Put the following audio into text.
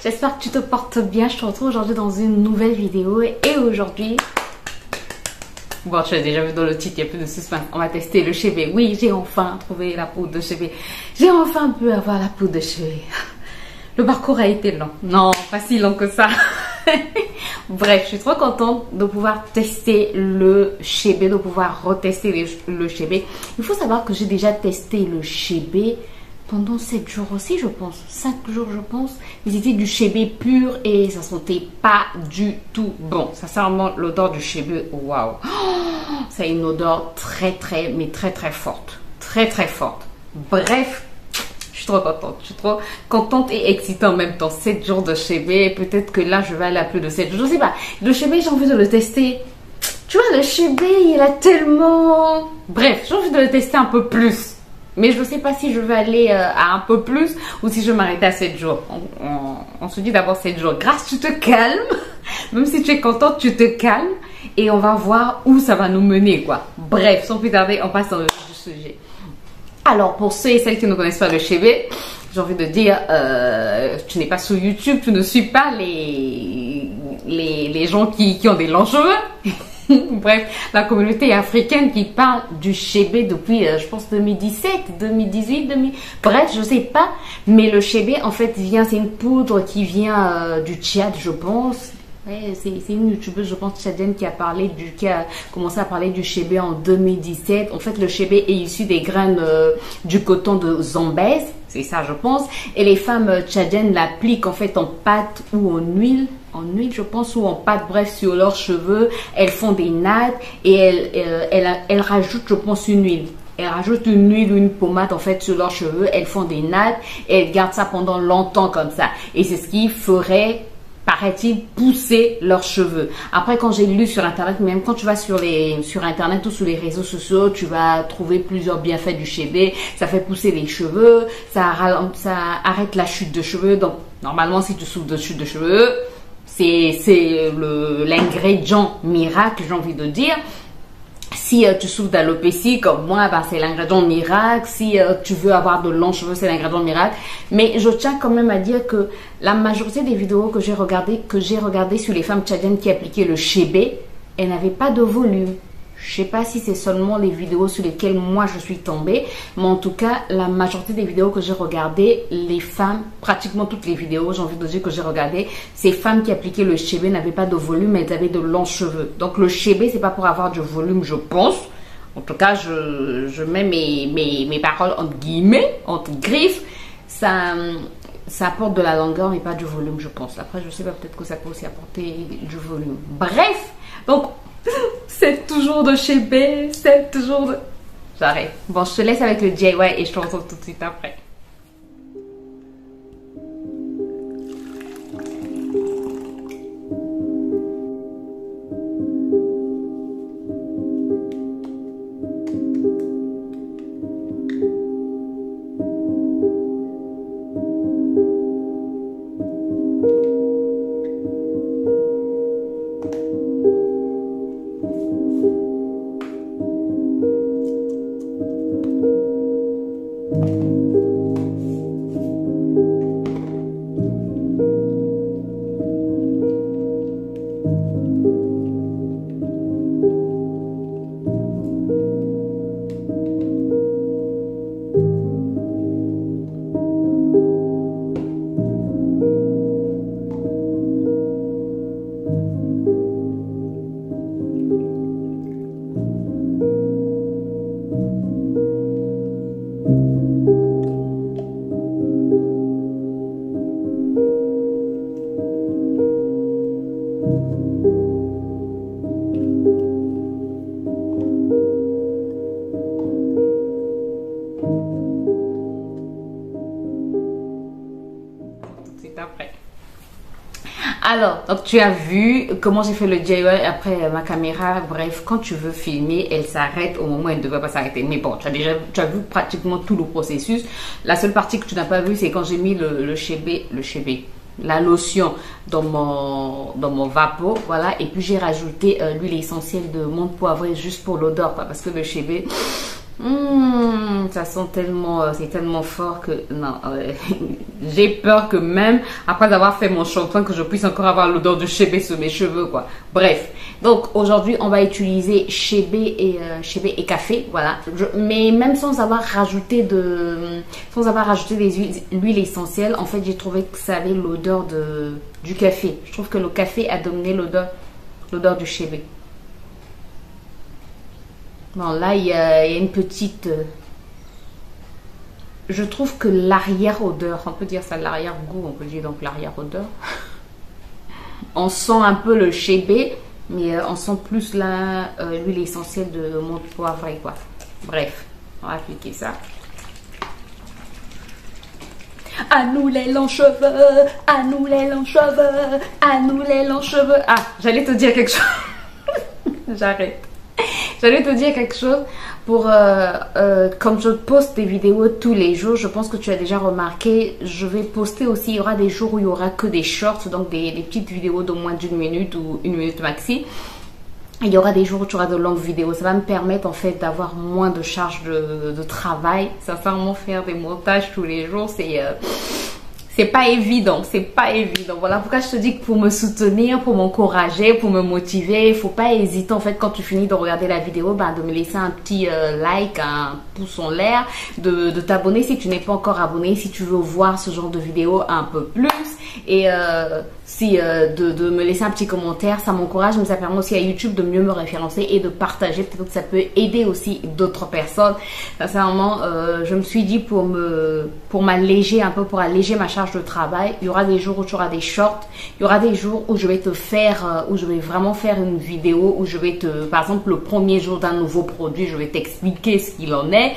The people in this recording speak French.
J'espère que tu te portes bien. Je te retrouve aujourd'hui dans une nouvelle vidéo. Et aujourd'hui... Bon, tu as déjà vu dans le titre, il n'y a plus de suspense. On va tester le chébé. Oui, j'ai enfin trouvé la poudre de chébé. J'ai enfin pu avoir la poudre de chébé. Le parcours a été long. Non, pas si long que ça. Bref, je suis trop contente de pouvoir tester le chébé, de pouvoir retester le chébé. Il faut savoir que j'ai déjà testé le chébé pendant 7 jours aussi, je pense. 5 jours, je pense. Mais c'était du chébé pur et ça sentait pas du tout bon. Sincèrement, l'odeur du chébé, waouh. Ça a une odeur très forte. Très forte. Bref, je suis trop contente. Je suis trop contente et excitée en même temps. 7 jours de chébé. Peut-être que là, je vais aller à plus de 7 jours. Je sais pas. Le chébé, j'ai envie de le tester. Tu vois, le chébé, il a tellement... Bref, j'ai envie de le tester un peu plus. Mais je ne sais pas si je vais aller à un peu plus ou si je vais m'arrêter à 7 jours. On se dit d'abord 7 jours. Grâce, tu te calmes. Même si tu es contente, tu te calmes. Et on va voir où ça va nous mener, quoi. Bref, sans plus tarder, on passe dans le sujet. Alors, pour ceux et celles qui ne connaissent pas le chébé, j'ai envie de dire, tu n'es pas sur YouTube, tu ne suis pas les gens qui ont des longs cheveux. Bref, la communauté africaine qui parle du chébé depuis, je pense, 2017, 2018, bref, je sais pas. Mais le chébé, en fait, c'est une poudre qui vient du Tchad, je pense. Ouais, c'est une youtubeuse, je pense, tchadienne qui a commencé à parler du chébé en 2017. En fait, le chébé est issu des graines du coton de Zambèze. C'est ça, je pense. Et les femmes tchadiennes l'appliquent en fait en pâte ou en huile. En huile, je pense, ou en pâte, bref, sur leurs cheveux. Elles font des nattes et elles rajoutent, je pense, une huile. Elles rajoutent une huile ou une pommade, en fait, sur leurs cheveux. Elles font des nattes et elles gardent ça pendant longtemps comme ça. Et c'est ce qui ferait... paraît-il, pousser leurs cheveux. Après, quand j'ai lu sur Internet, même quand tu vas sur Internet ou sur les réseaux sociaux, tu vas trouver plusieurs bienfaits du chébé. Ça fait pousser les cheveux, ça arrête la chute de cheveux. Donc, normalement, si tu souffres de chute de cheveux, c'est l'ingrédient miracle, j'ai envie de dire. Si tu souffres d'alopécie comme moi, c'est l'ingrédient miracle. Si tu veux avoir de longs cheveux, c'est l'ingrédient miracle. Mais je tiens quand même à dire que la majorité des vidéos que j'ai regardées sur les femmes tchadiennes qui appliquaient le chébé, elles n'avaient pas de volume. Je ne sais pas si c'est seulement les vidéos sur lesquelles moi je suis tombée, mais en tout cas, la majorité des vidéos que j'ai regardées, les femmes, pratiquement toutes les vidéos, j'ai envie de dire que j'ai regardé, ces femmes qui appliquaient le chébé n'avaient pas de volume, mais elles avaient de longs cheveux. Donc le chébé, c'est pas pour avoir du volume, je pense. En tout cas, je mets mes paroles entre guillemets, entre griffes. Ça apporte de la longueur, mais pas du volume, je pense. Après, je sais pas, peut-être que ça peut aussi apporter du volume. Bref, donc... c'est toujours de chébé, c'est toujours de... J'arrête. Bon, je te laisse avec le DIY et je te retrouve tout de suite après. Après. Alors, donc tu as vu comment j'ai fait le DIY après ma caméra. Bref, quand tu veux filmer, elle s'arrête au moment où elle ne devrait pas s'arrêter. Mais bon, tu as vu pratiquement tout le processus. La seule partie que tu n'as pas vue, c'est quand j'ai mis le chébé, la lotion dans mon vapeau, voilà. Et puis j'ai rajouté l'huile essentielle de menthe poivrée juste pour l'odeur, parce que le chébé, Ça sent tellement, c'est tellement fort que non, j'ai peur que même après avoir fait mon shampoing que je puisse encore avoir l'odeur de chébé sur mes cheveux quoi. Bref, donc aujourd'hui on va utiliser chébé et café, voilà. Mais même sans avoir rajouté l'huile essentielle, en fait j'ai trouvé que ça avait l'odeur du café. Je trouve que le café a dominé l'odeur du chébé. Bon, là, il y a une petite... je trouve que l'arrière-odeur, on peut dire ça, l'arrière-goût, on peut dire donc l'arrière-odeur. On sent un peu le chébé, mais on sent plus l'huile essentielle de menthe poivrée, quoi. Bref, on va appliquer ça. À nous les longs cheveux, à nous les longs cheveux, à nous les longs cheveux. Ah, j'allais te dire quelque chose. J'arrête. J'allais te dire quelque chose comme je poste des vidéos tous les jours, je pense que tu as déjà remarqué, je vais poster aussi, il y aura des jours où il y aura que des shorts, donc des petites vidéos de moins d'1 minute ou 1 minute maxi. Il y aura des jours où tu auras de longues vidéos. Ça va me permettre en fait d'avoir moins de charge de travail. Sincèrement, faire des montages tous les jours, c'est pas évident, c'est pas évident. Voilà pourquoi je te dis que pour me soutenir, pour m'encourager, pour me motiver, il faut pas hésiter en fait quand tu finis de regarder la vidéo, de me laisser un petit like, un pouce en l'air, de t'abonner si tu n'es pas encore abonné, si tu veux voir ce genre de vidéo un peu plus et de me laisser un petit commentaire, ça m'encourage, mais ça permet aussi à YouTube de mieux me référencer et de partager, peut-être que ça peut aider aussi d'autres personnes. Sincèrement, je me suis dit pour m'alléger un peu, pour alléger ma charge de travail, il y aura des jours où tu auras des shorts, il y aura des jours où je vais où je vais vraiment faire une vidéo où je vais par exemple le premier jour d'un nouveau produit, je vais t'expliquer ce qu'il en est.